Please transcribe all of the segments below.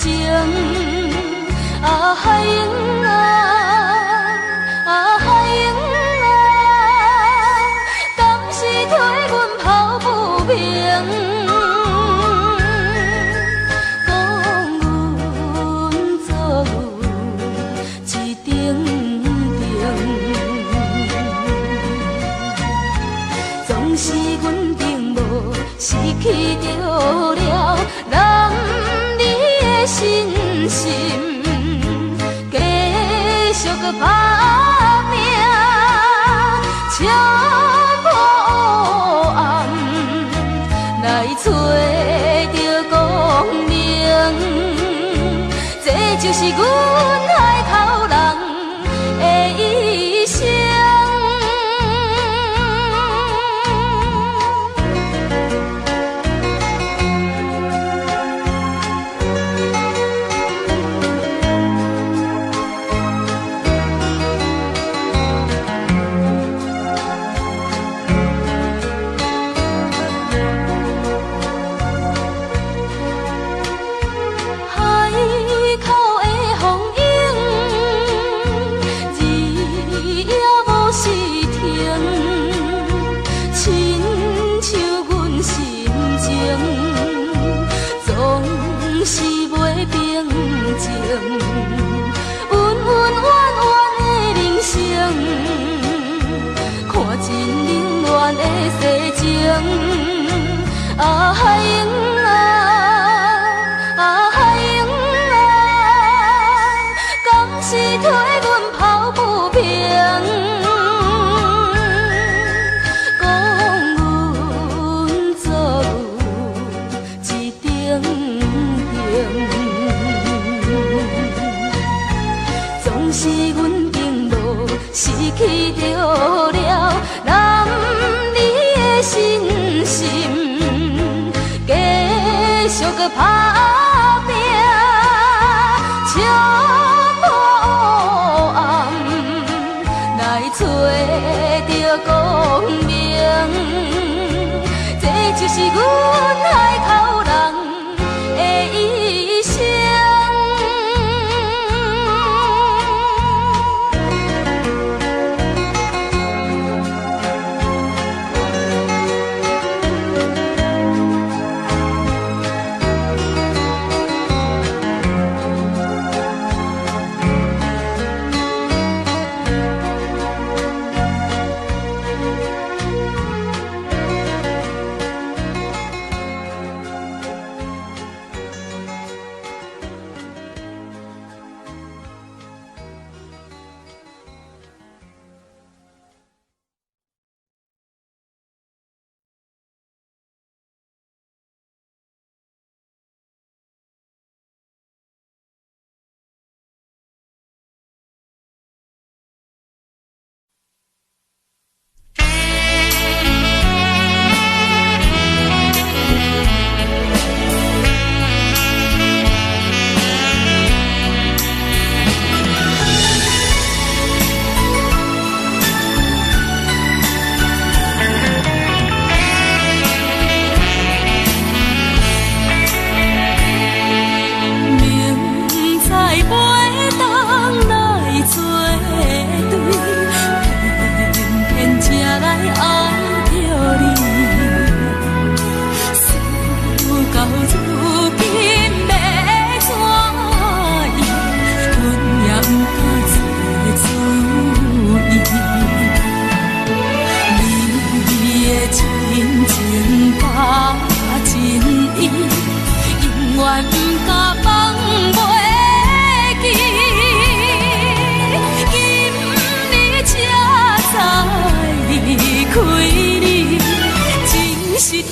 情。啊海英啊，啊海英啊，敢是替阮抱不平？讲阮做阮一定定，总是阮并无失去着了男儿的信心。继续搁打拼，敲破黑暗，来找着光明。这就是阮海口人的一生。啊海英啊，啊海英啊，敢是替阮抱不平？讲阮做阮一定定，总是阮并无失去着了男儿的信心。继续搁打拼，敲破黑暗，来找着光明。这就是阮海口人的一生。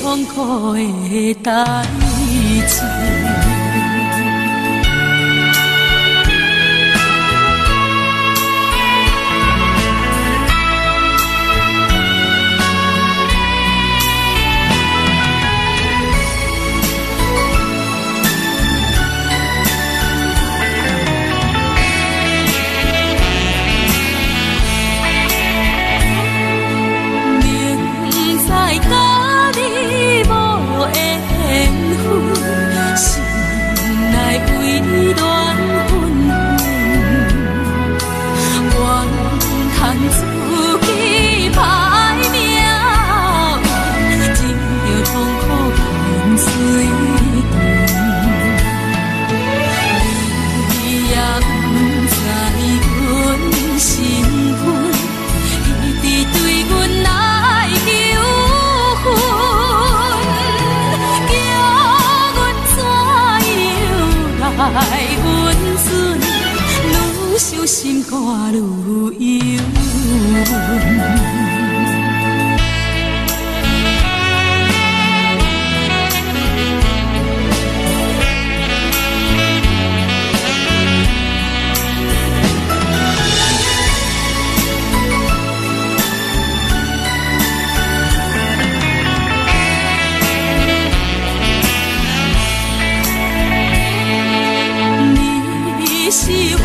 痛苦的代志。甲你无缘分，心温存，愈想心肝愈忧闷。是有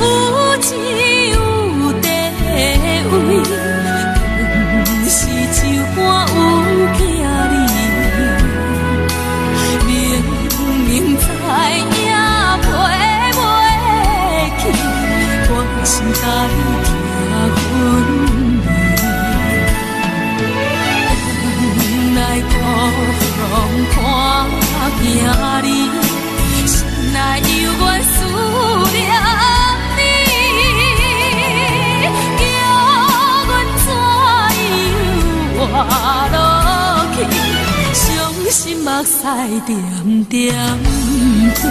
钱有地位，更是酒馆有囝儿，明明知影陪袂去，我心内痛恨你，来孤风看行你，心内犹原思念。活落去，伤心目屎点点滴。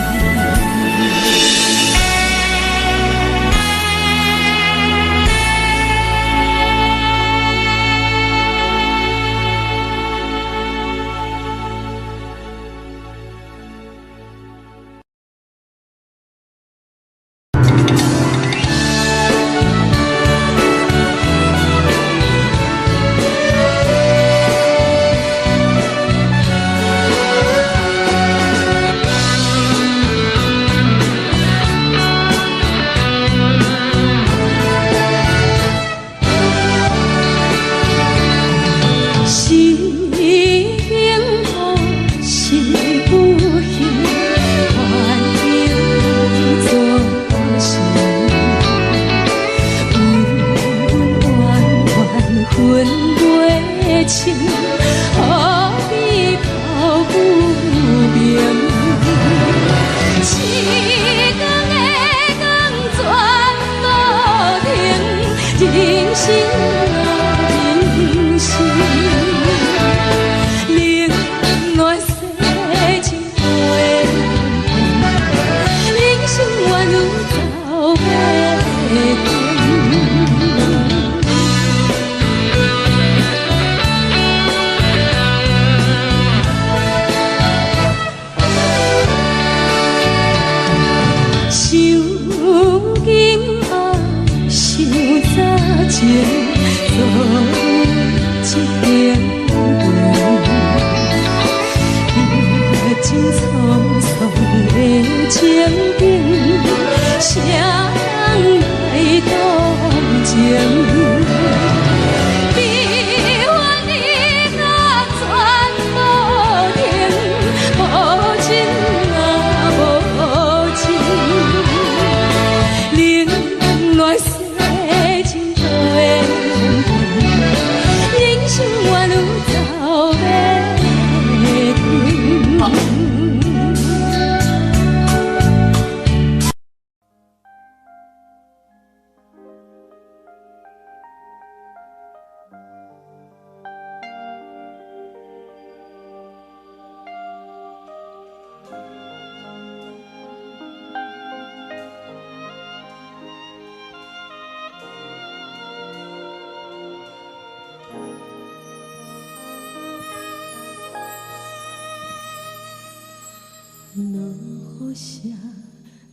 落雨声，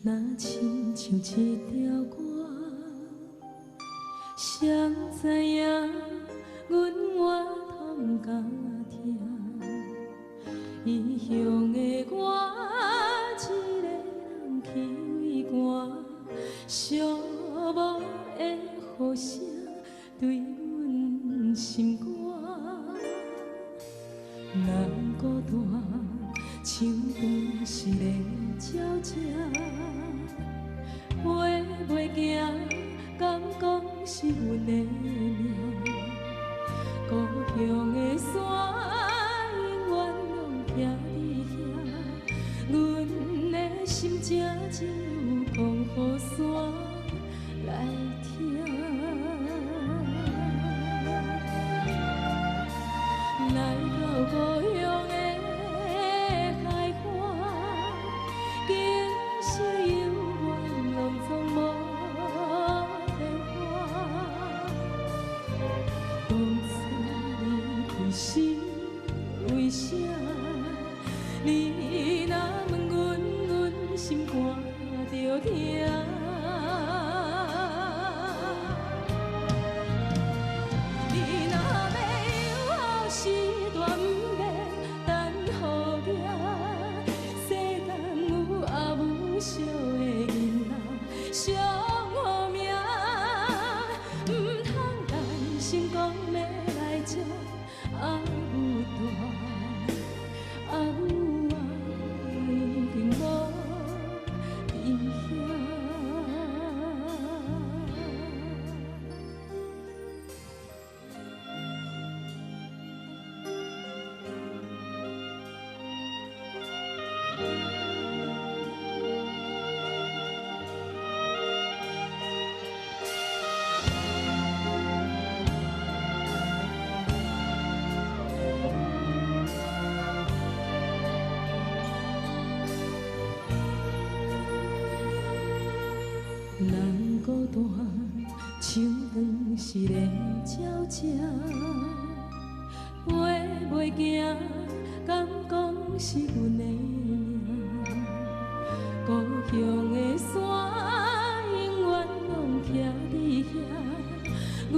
若亲像一条歌，谁知影阮我通甲听？异乡的我，一个人去寒，寂寞的雨声对阮心肝，人孤单。像长时的鸟只，飞袂行，敢讲是阮的命？故乡的山，永远拢徛伫遐，阮的心只有讲予山来听。来到故乡。竟是有你若问阮，阮心肝着疼。你若要有后时段，毋免等候命。世间有阿母惜的囡仔，上好命。毋通担心讲要来接阿母大，阿母啊已经无伫遐。人孤单，像饭是咧鸟食，飞袂行，敢讲是阮的命。故乡的山，永远拢徛伫遐，阮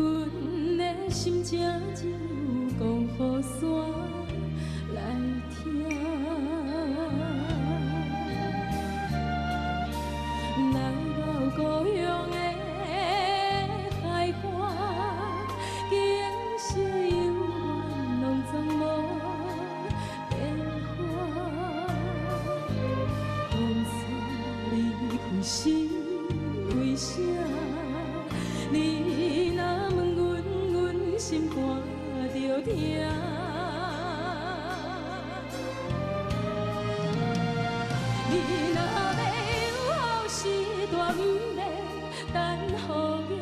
的心情只有讲予山来听。来到故乡的海岸，景色永远拢总无变化。当初离开是为啥？你若问阮，阮心肝着疼。你若要后时段，毋免等候命。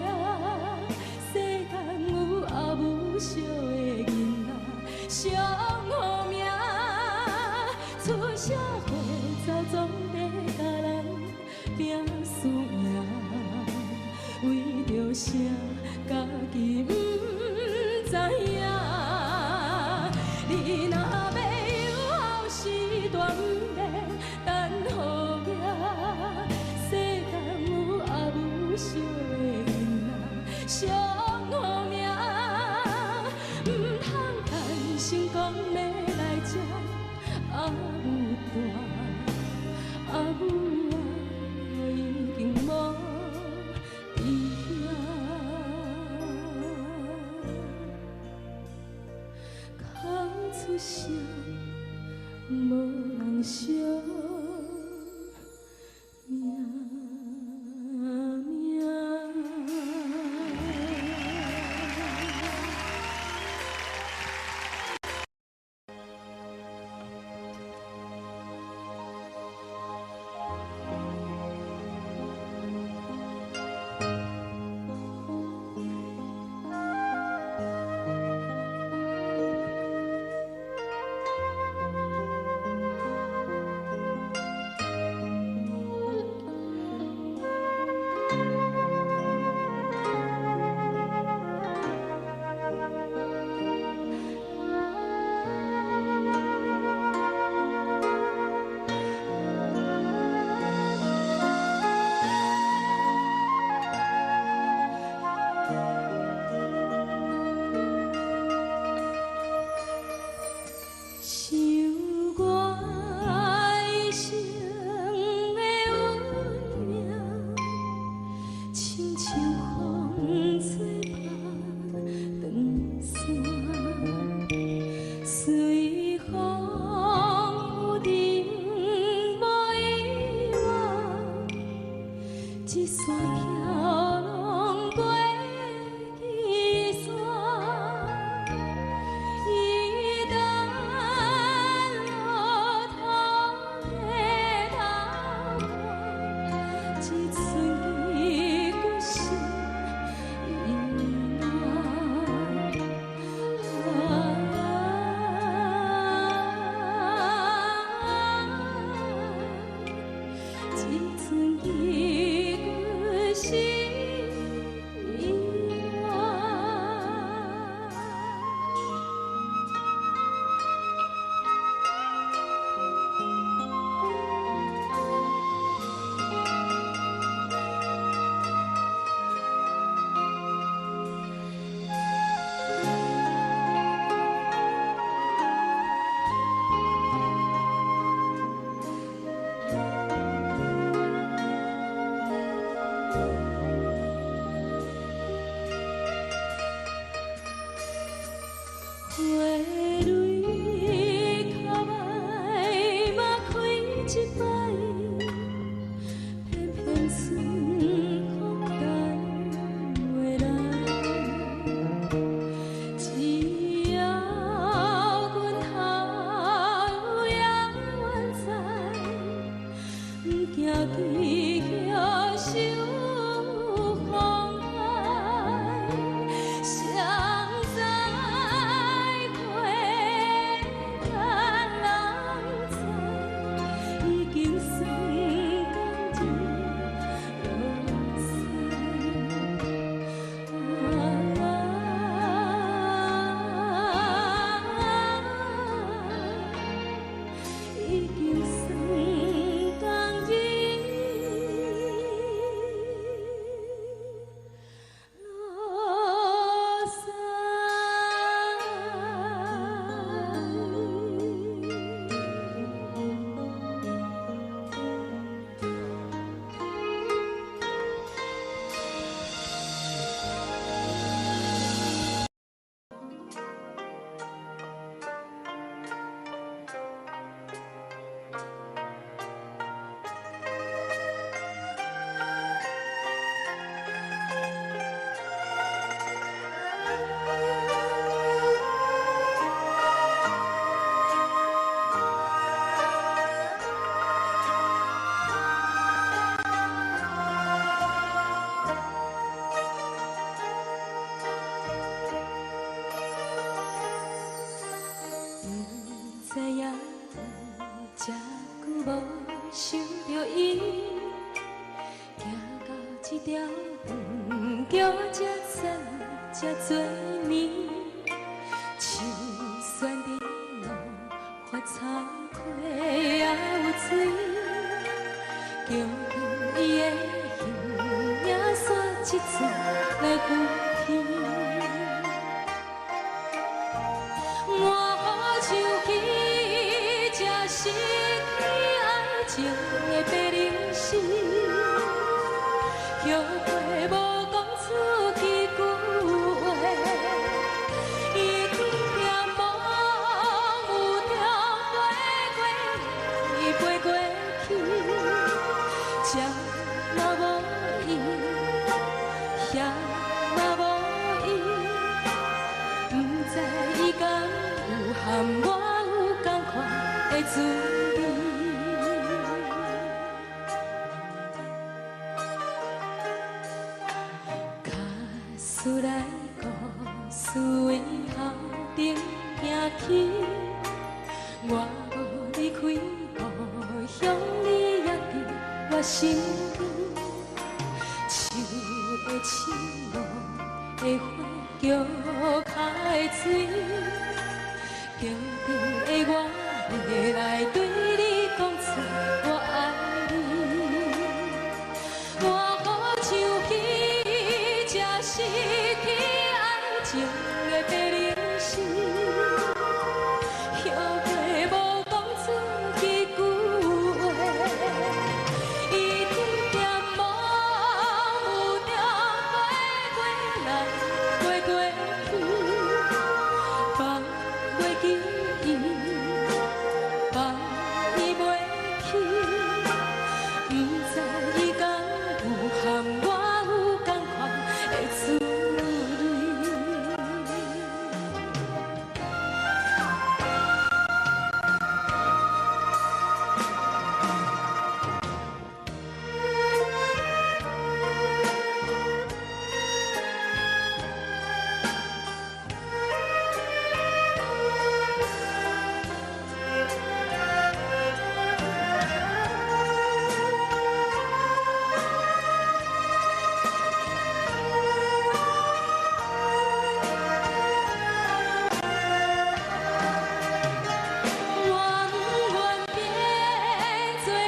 世间有阿母惜的囡仔，上好命。出社会走总得甲人拼输赢，为着啥家己毋知影？你若要有后时段，毋免等候命。世间有阿母惜的囡仔，上好命。毋通担心讲要来接阿母大，阿母啊已经无伫遐。空出声，无人惜命。就算共伊落山。知影这久无想着伊，行到这条远桥才知这多年，像选伫路发草溪也有水，叫伊的形影线一阵来浮起。想起这失去爱情的白灵丝，后悔无讲出几句话，伊甜甜梦有中飞过去，这若无伊，遐若无伊，不知伊敢有含我有同款的滋味。假使来故事为头顶行起，我无离开故乡，你也伫我身边，树的青路的花桥下的水。桥边的我，要来对你讲出我爱你。我好像彼这失去爱情的白灵丝，后悔无讲出几句话，伊甜甜梦有中飞过来，飞过去，放袂记伊，放伊袂起，不知伊敢有含我有同款的滋味。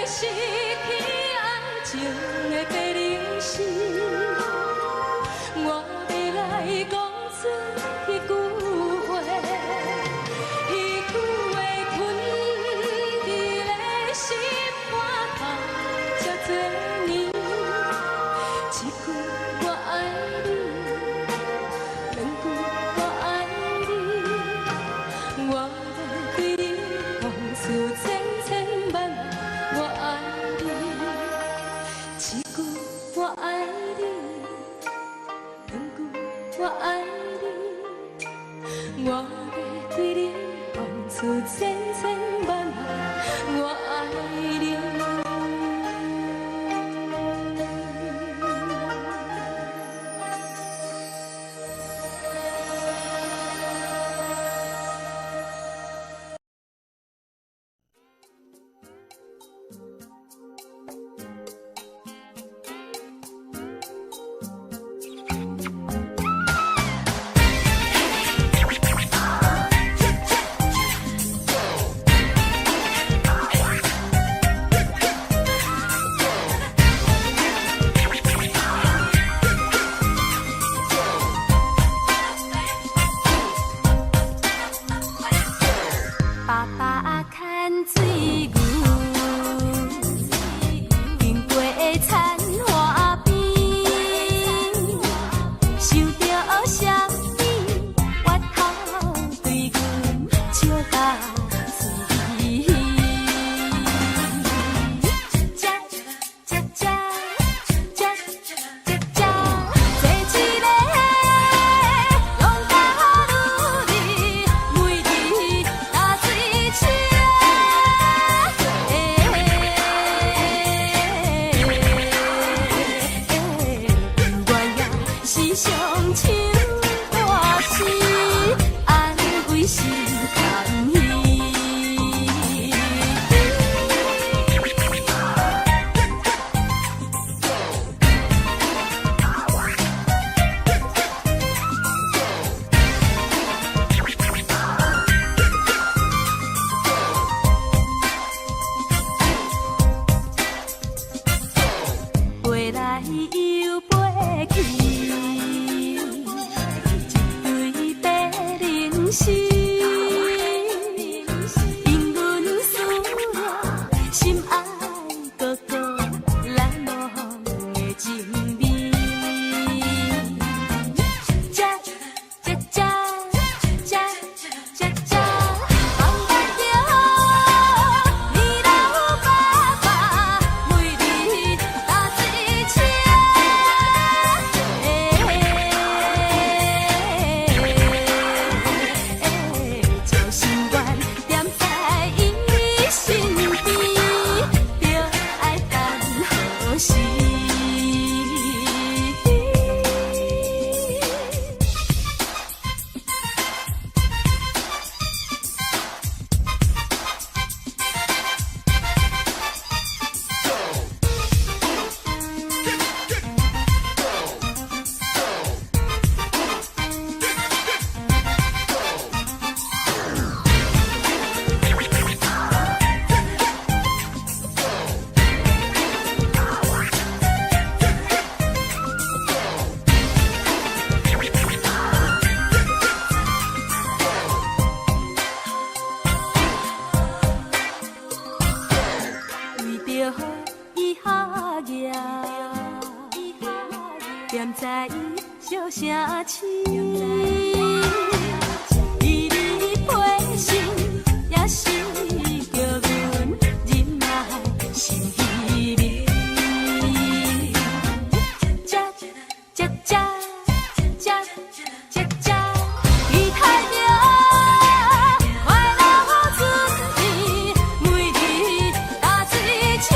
失去爱情的白灵丝，我要来讲出彼句话，彼句话吞伫咧心肝头这多年，一句我爱你，两句我爱你，我要对你讲出千千万万。我爱你，着伊下夜，踮在伊笑声醒，伊离陪心也是叫阮忍耐心稀微。这这这这这这，伊太明，快乐春天，每日打水车。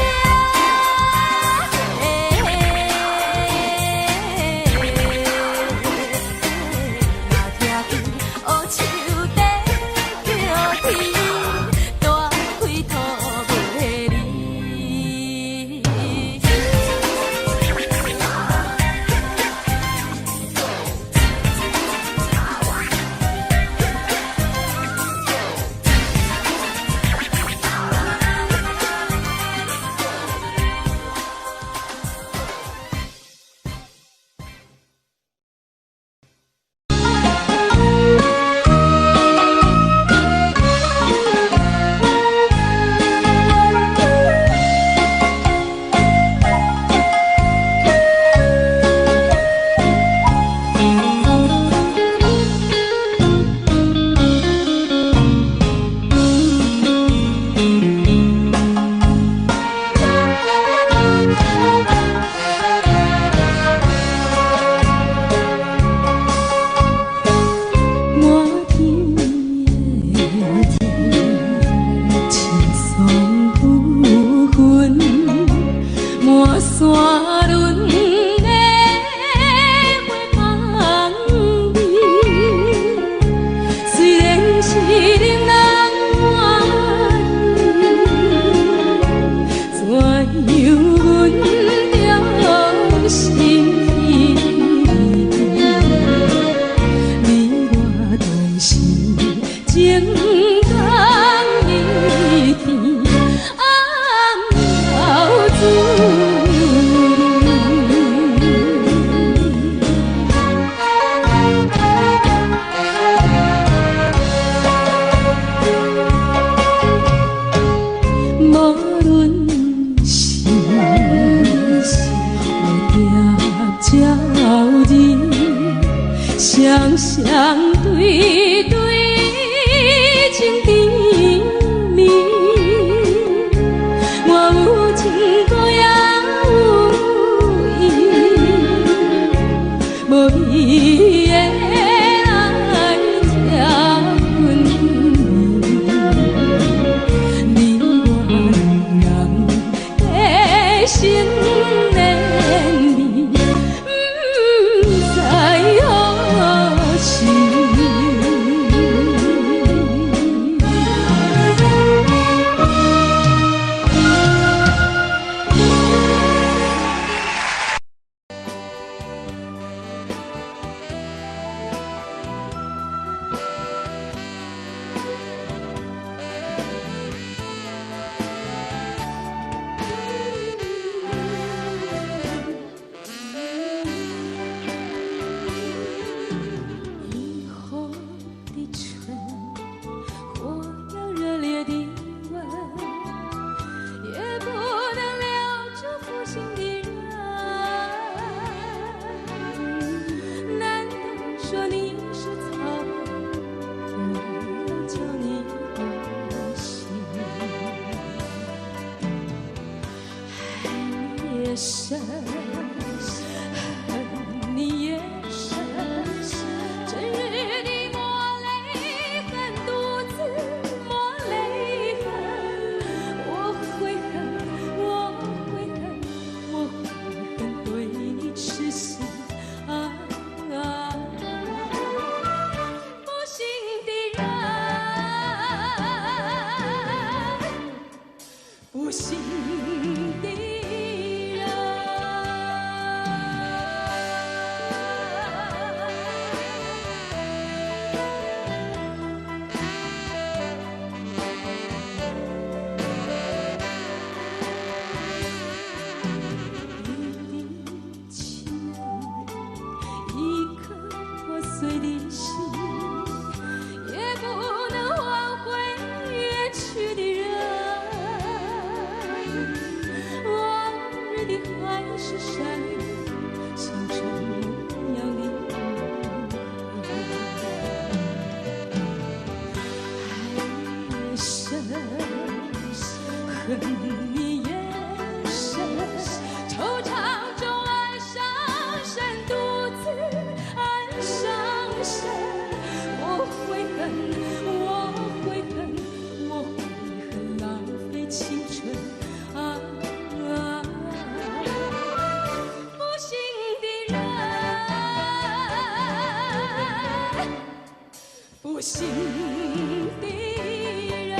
相对对情甜蜜，我有情歌也有意，无伊的来这份你我两人的心连理，不知何时。深，恨你也深，整日的抹泪痕，独自抹泪痕。我悔恨，我悔恨，我悔恨对你痴心啊！不幸的人，不幸的。碎的心，也不能挽回远去的人。恨你眼神，惆怅中爱上深，独自爱上深。我悔恨，我悔恨，我悔恨浪费青春啊！不幸的人，不幸的人。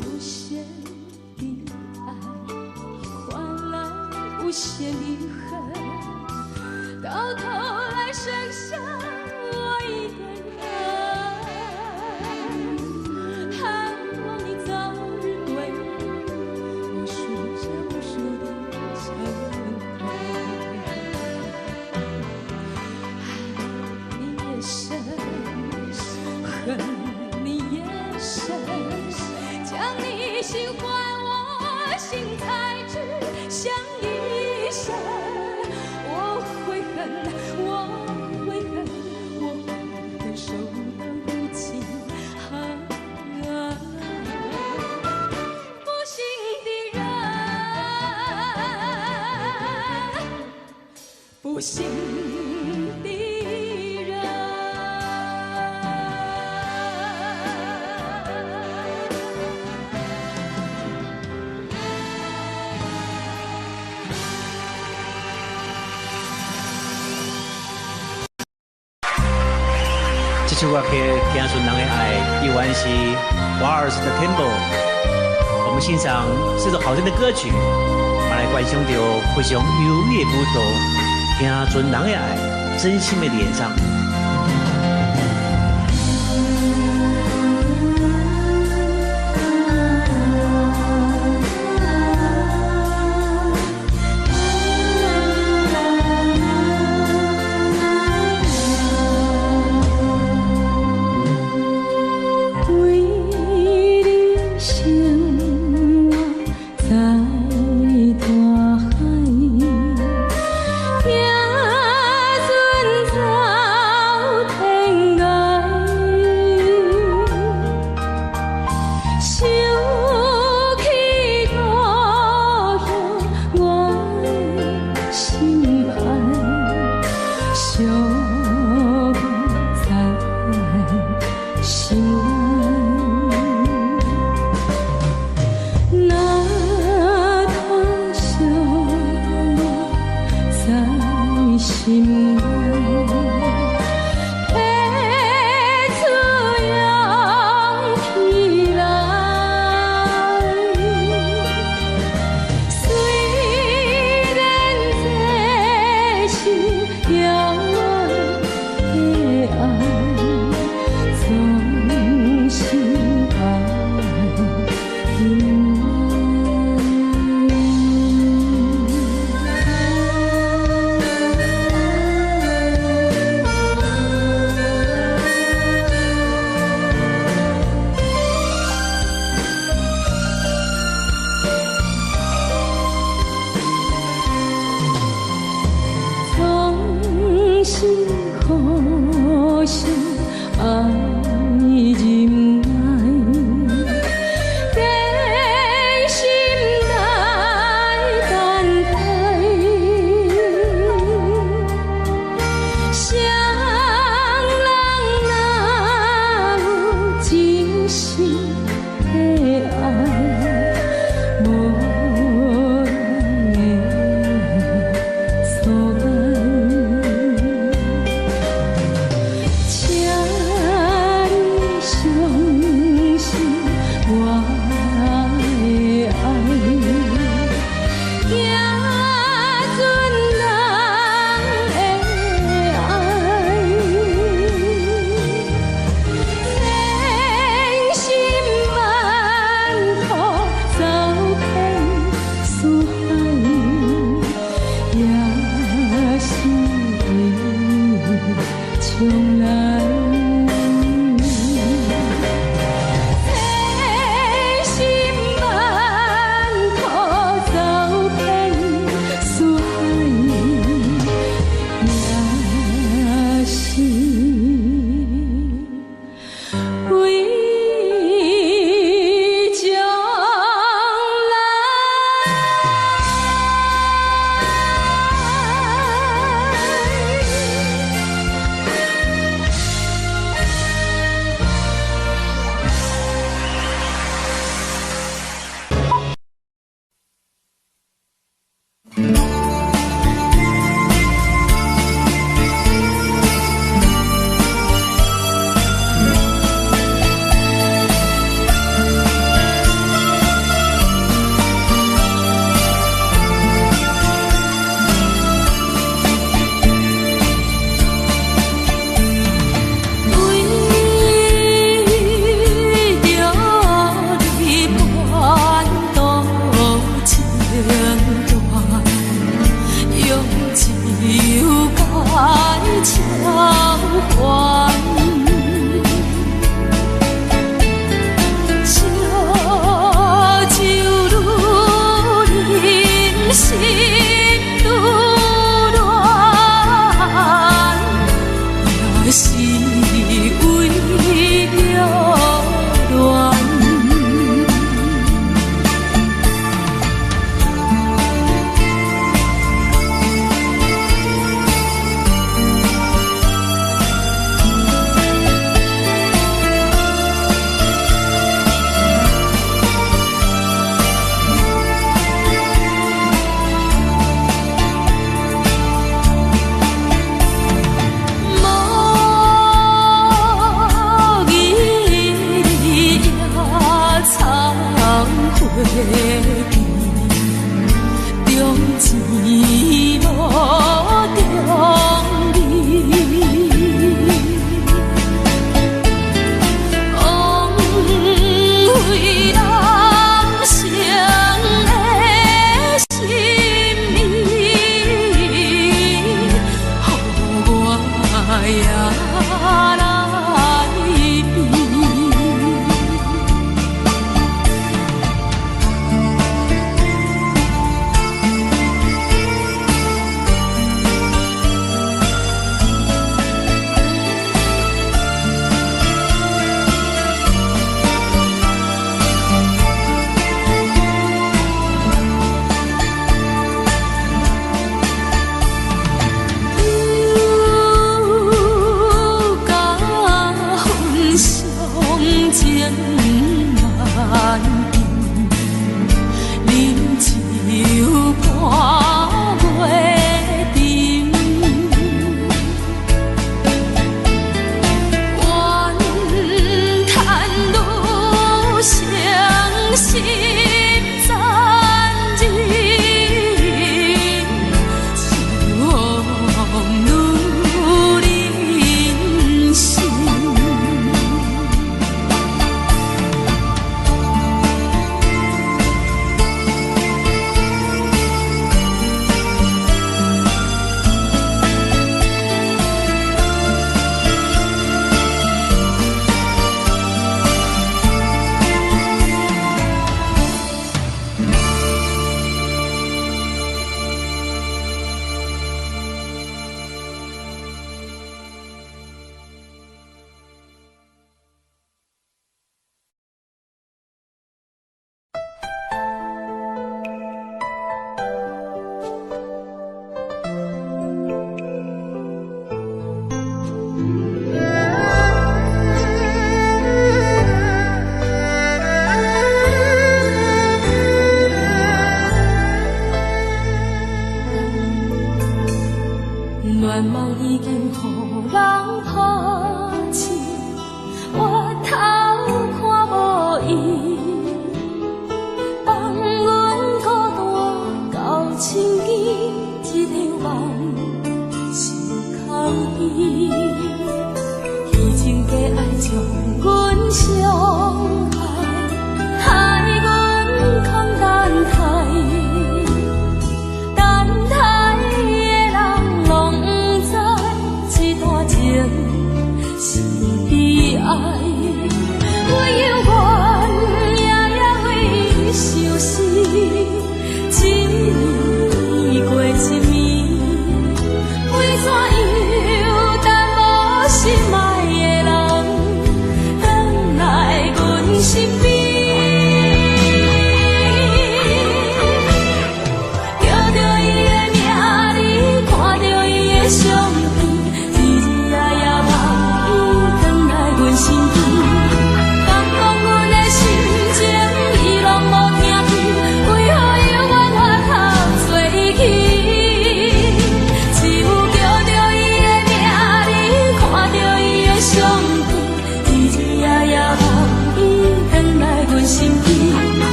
无限的爱换来无限的恨，到头来剩下我一个人。盼望你早日归来，我数着无数的成功。爱你也深，恨你也深，将你心换我心，才知相依生。我悔恨，我悔恨，我悔恨守到如今。不幸的人，不幸的人。这首歌曲《听顺人的爱》依然是华尔斯的 Temple。我们欣赏这首好听的歌曲，马来观赏着非常优美的舞蹈，听顺人的爱，真心的演唱。在大海，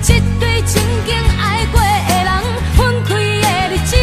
一对曾经爱过的人，分开的日子。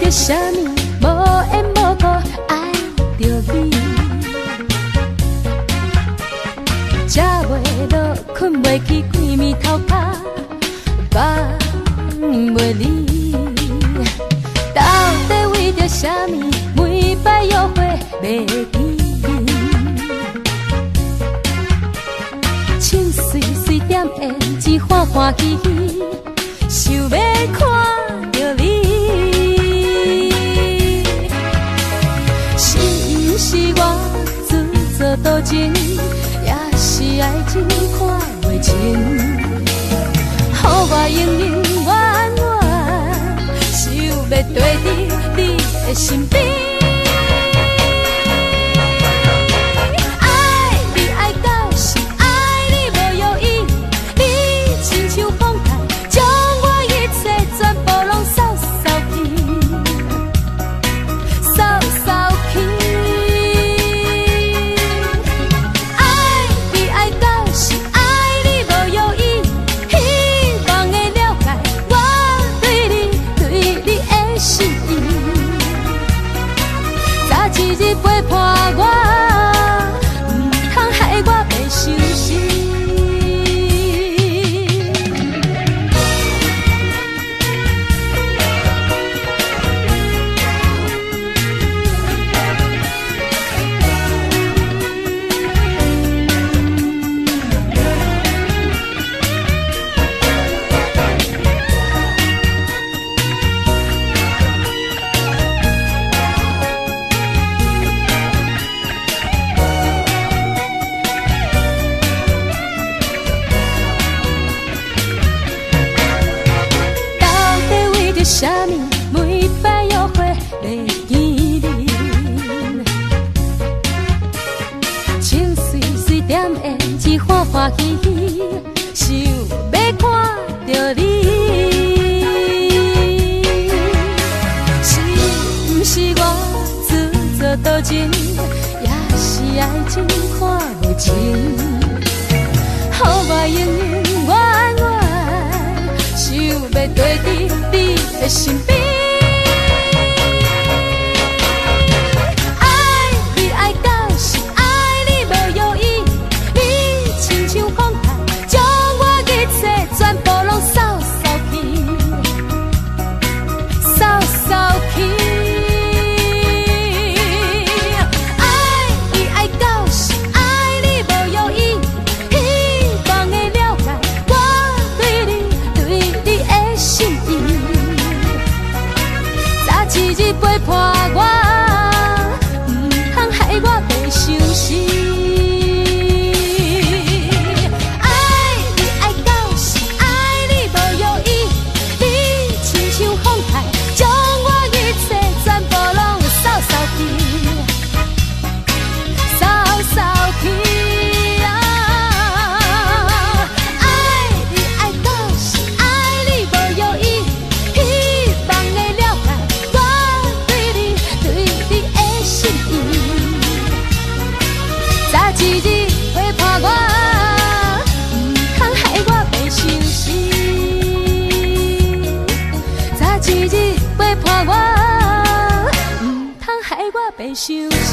着啥物，无缘无故爱着你，食袂落，困袂去，规暝头壳放袂离。到底为着啥物，每摆约会袂见？唱碎碎点胭脂，欢欢喜喜，想要看着你。是毋是我自作多情，也是爱情看袂清？予我永永远远，想要跟伫你的身边。爱你爱到是爱你无犹豫，你亲像风台，将我一切全部拢扫扫去，扫扫去。爱你爱到是爱你无犹豫，希望会了解我对你的心意。早一日陪伴我，唔通害我袂伤心。啥物每摆约会袂见面，情碎碎点胭脂，欢欢喜喜，想要看着你。是毋是我自作多情，也是爱情看袂清？予我永永远远，想要跟伫你的身边。爱你爱到是爱你无犹豫，你亲像风台，将我一切全部拢扫扫去，扫扫去。爱你爱到是爱你无犹豫，希望会了解我对你的心意。一日陪伴我，唔通害我袂伤心。爱你爱到是爱你无犹豫，你亲像风台，将我一切全部拢扫扫去，扫扫去。爱你爱到是爱你无犹豫，希望会了解心意。早一日陪伴我，唔通害我袂伤心。早一日陪伴我，唔通害我袂伤心。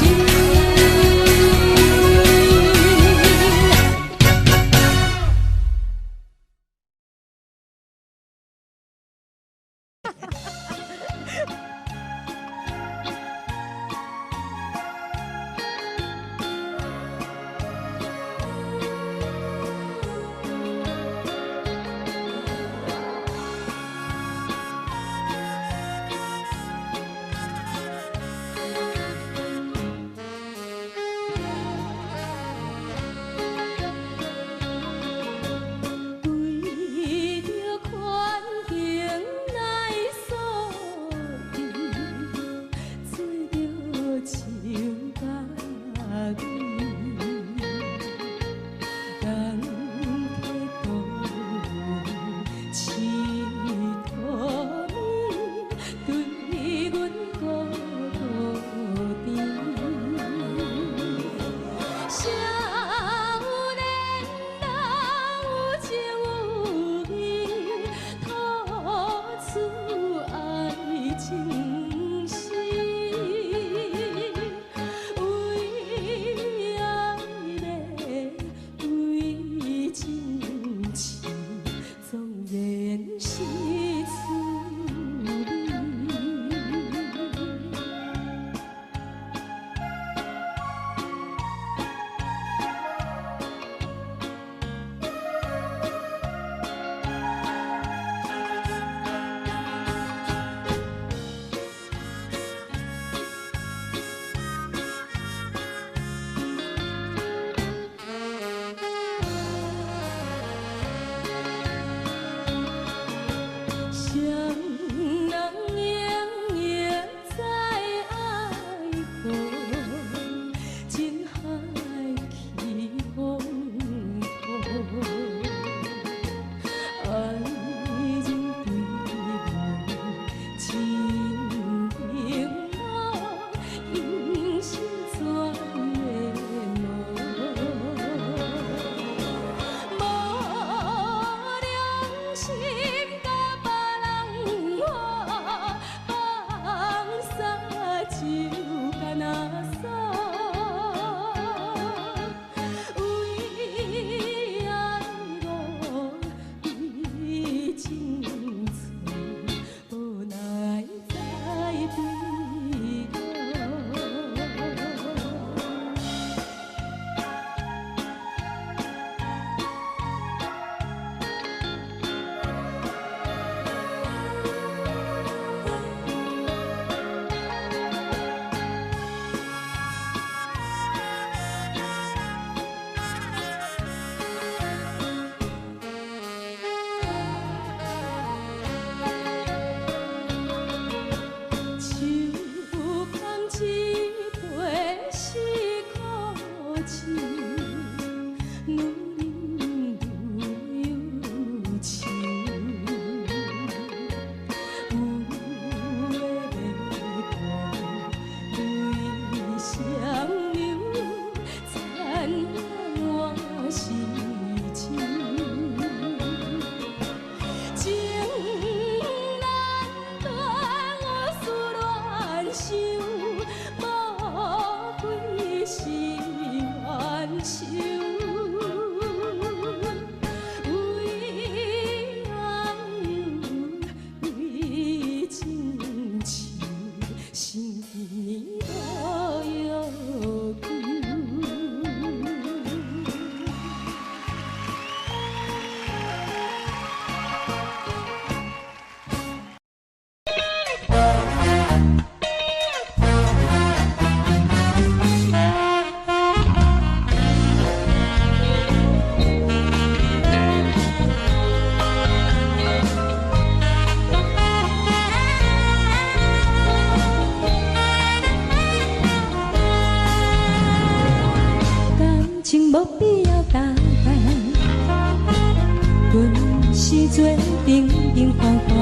阮是做平平凡凡，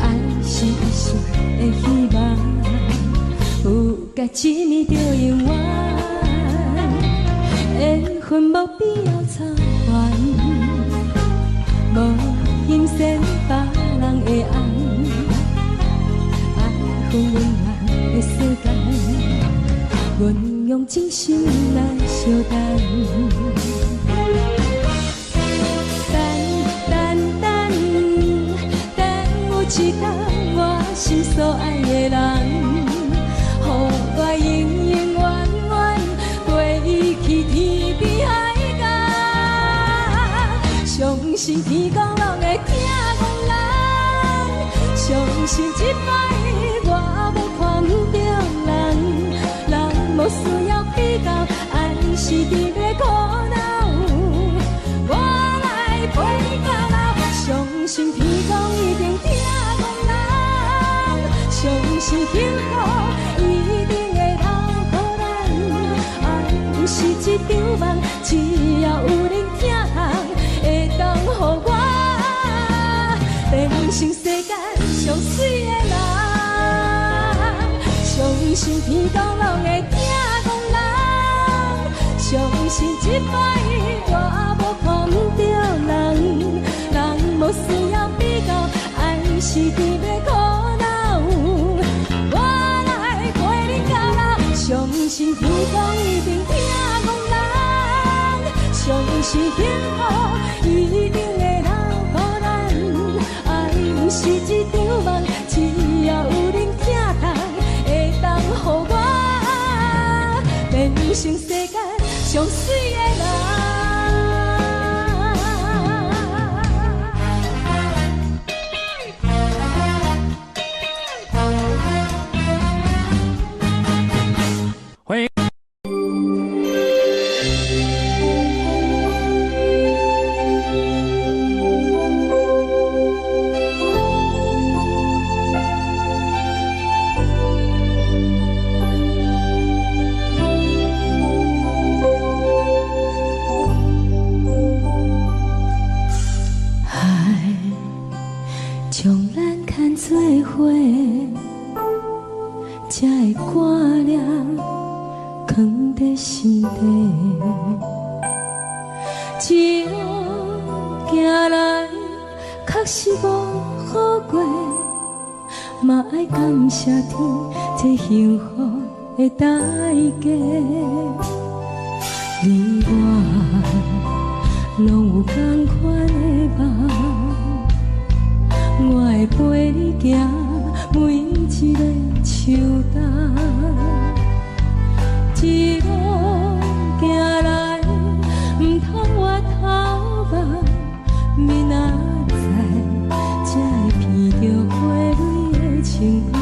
爱是一瞬的希望，有甲一暝就永远，缘分无必要偿还，无欣赏别人的爱，爱恨温暖的世界，阮用真心来相等。一天，我心所爱的人，予我永永远远过去天边海角。相信天公拢会听讲人，相信一摆我无看着人，人无需要比较，爱是伫咧苦恼，我来陪你到老。相信天公一定听。相信幸福一定会留予咱，爱不是一场梦，只要有人疼痛，会当予我变成世界上水的人。相信天公拢会听讲人，相信一摆我无看着人，人无需要比较，爱是伫咧苦恼。相信天公一定听讲人，相信幸福一定会留予咱，爱不是一场梦，只要有人疼痛，会当予我变成世界上水的人。感谢天，这幸福的代价，你我拢有同款的梦，我会陪你行每一个秋冬，一路行来，唔通我头目，明仔载才会闻到花蕊的清香。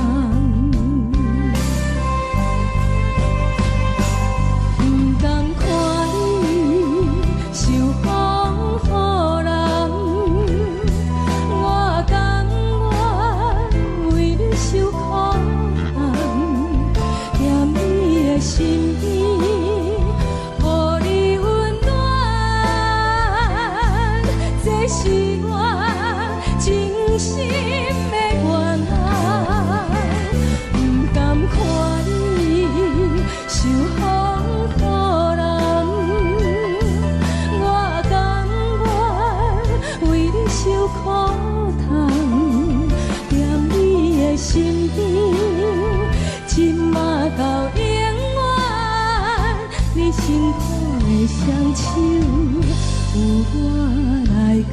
双手有我来牵。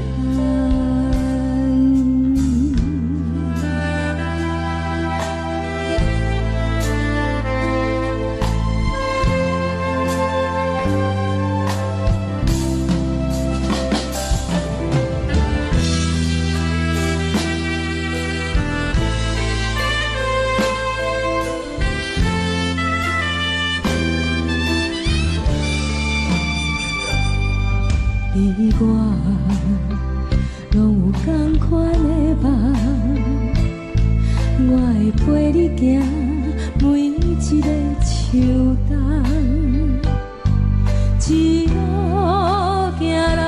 你我拢有同款的梦，我会陪你行每一个秋冬，一路行来，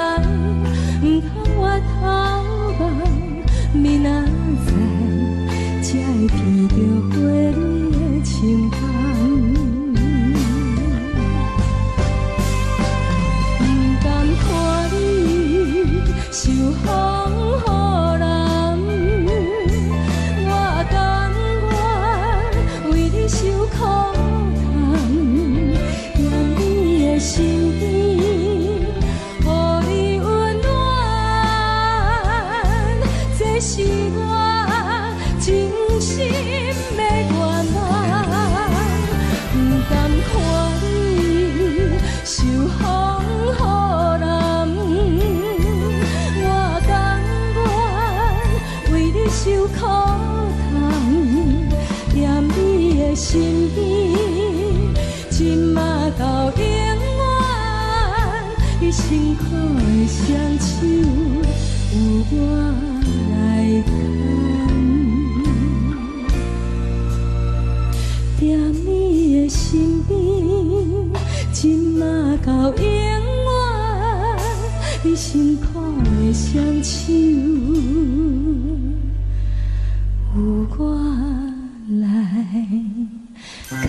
辛苦的双手有我来牵，踮你的身边，今嘛到永远，你辛苦的双手有我来牵。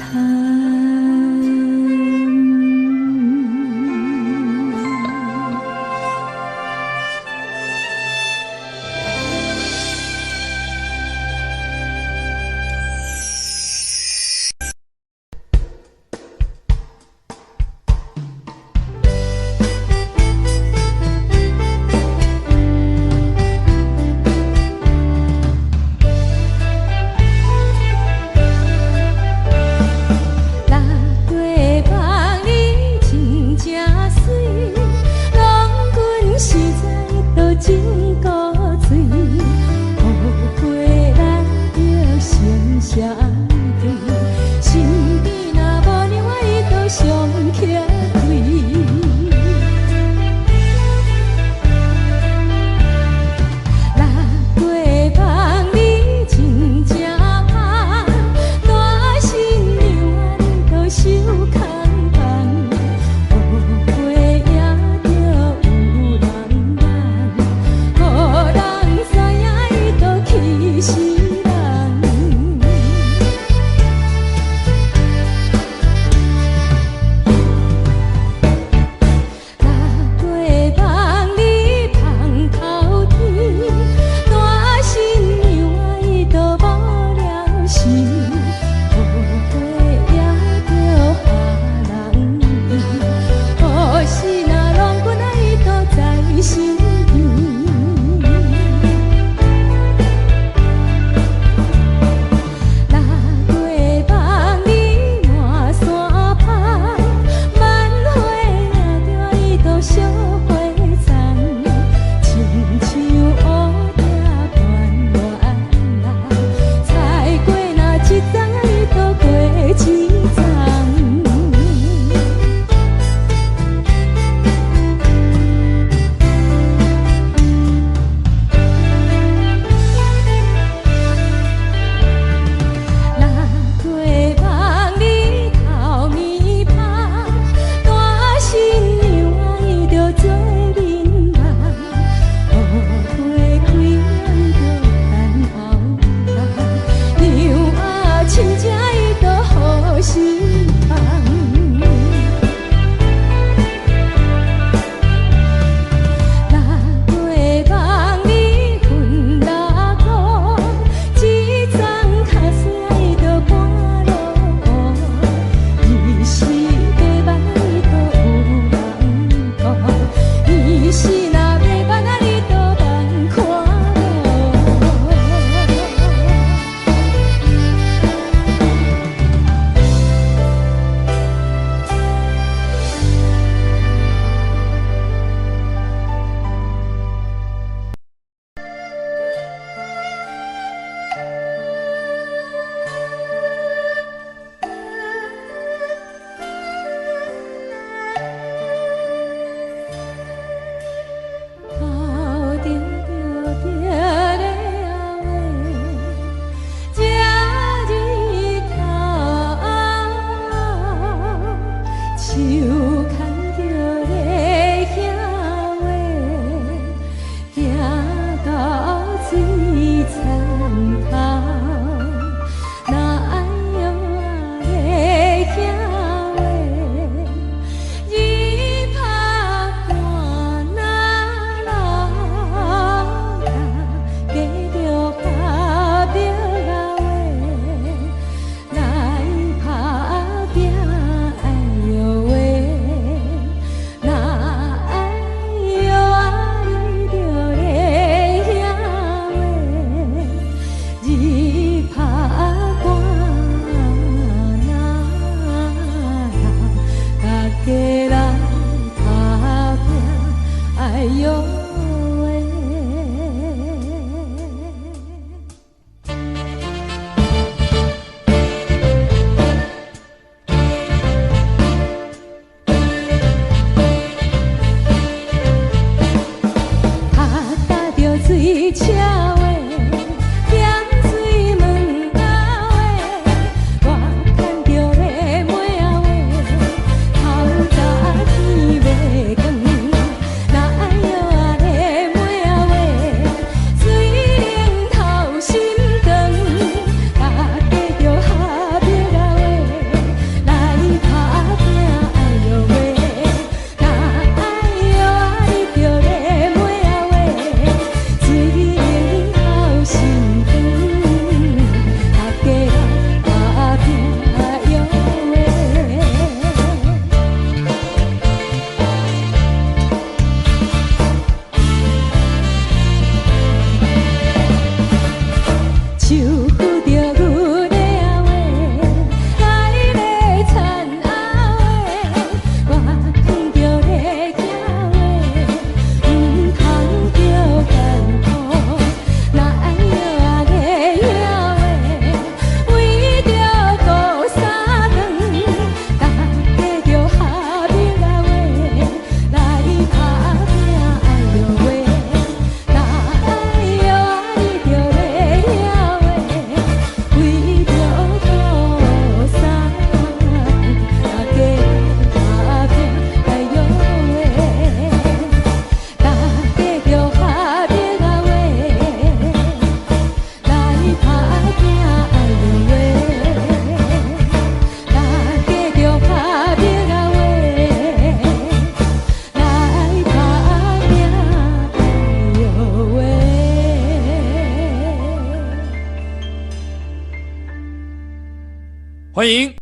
欢迎。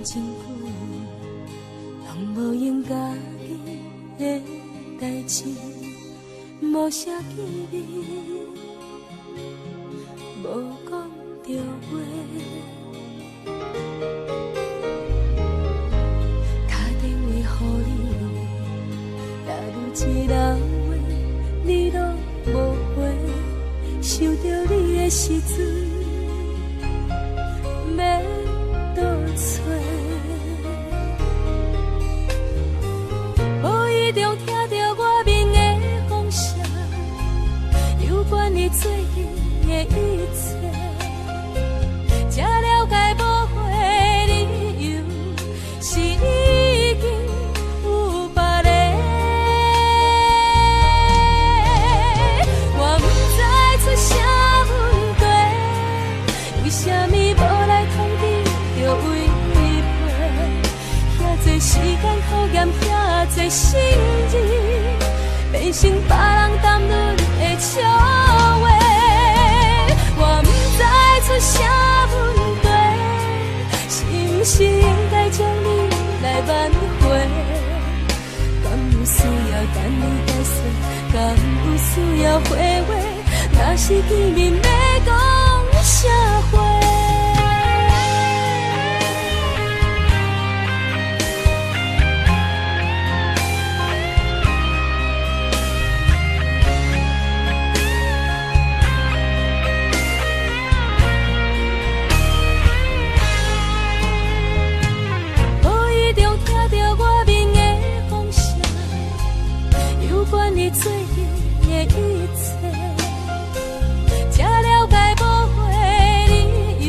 真久，拢无用家己的代志，无写记忆，无讲着话。打电话予你，也愈一人话，你拢无回，想着你的时阵，要倒找。无意中听到我面的风声，有关你最近的一切，才了解无悔理由是已经有别人。我不知出啥问题，为什么无来通知就违背？遐多时间考验，遐多心意，变成别人谈论的笑话。我不知出啥问题，是不是应该将你来挽回？敢有需要等你解释？敢有需要回话？若是见面要讲啥话？最近的一切，才了解无悔理由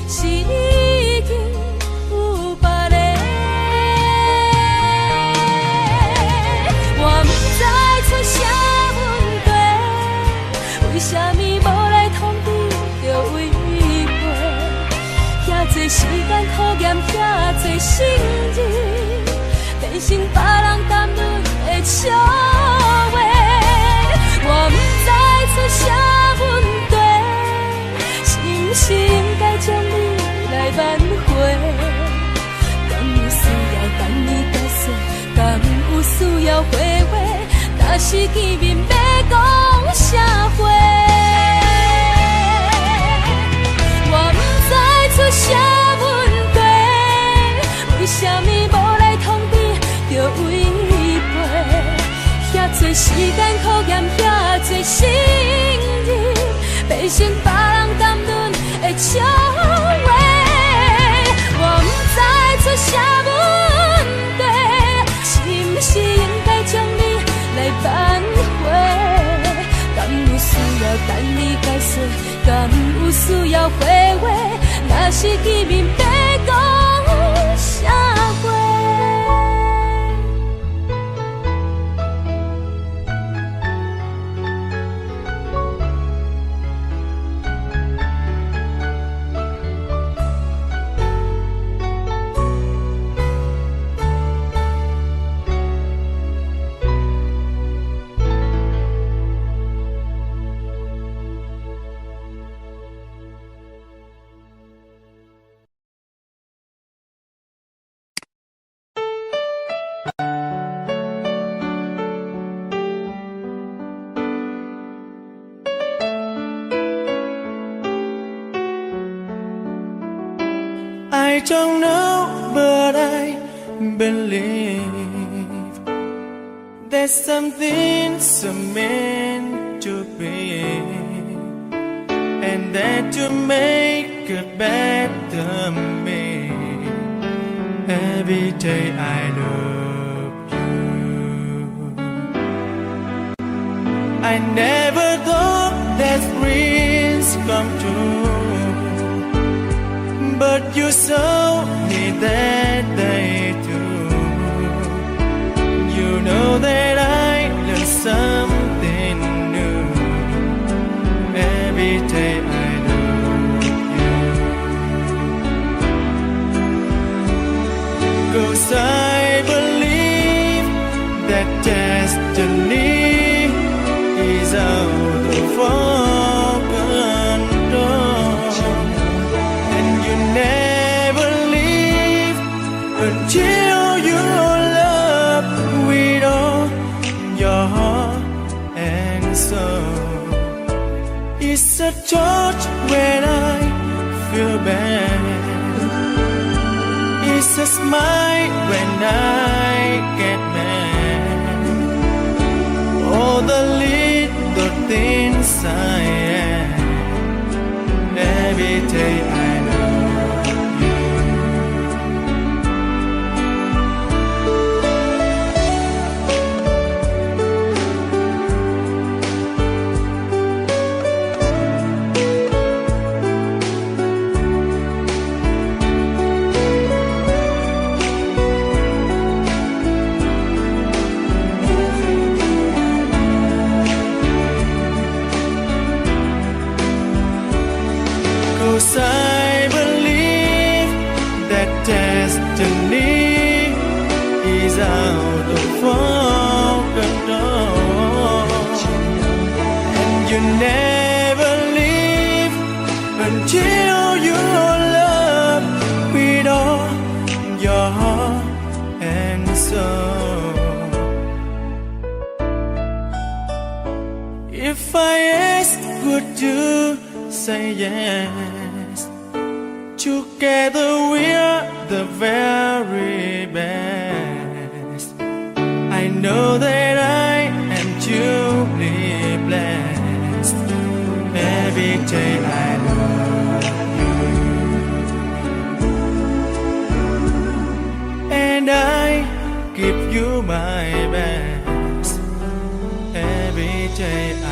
是已经有别人。我不知出啥问题，为什么无来通知就违背？遐多时间考验，遐多心意，变成别人谈论的笑话。我不知出啥问题，是不是应该将你来挽回？敢有需要等你解释？敢有需要回话？若是见面要讲啥话？我不知出啥问题，为什么无来通知就违背？遐多时间考验，遐多心意，变成别人谈论的笑话。我不知出啥问题，是不是应该将你来挽回？敢有需要等你解释？敢有需要回话？若是见面要讲啥话？I don't know, but I believe there's something so meant to be, and that to make a better me. Every day I love you. I never thought that dreams come true, but you saw me that day too. You know that a touch when I feel bad. It's a smile when I get mad. All the little things I am. Every day I love you. Cause I believe that destiny is out of our control. And you never leave until you love with all your heart and soul. If I ask, would you say yes? Together we're the very best. I know that I am truly blessed. Every day I love you, and I give you my best. Every day I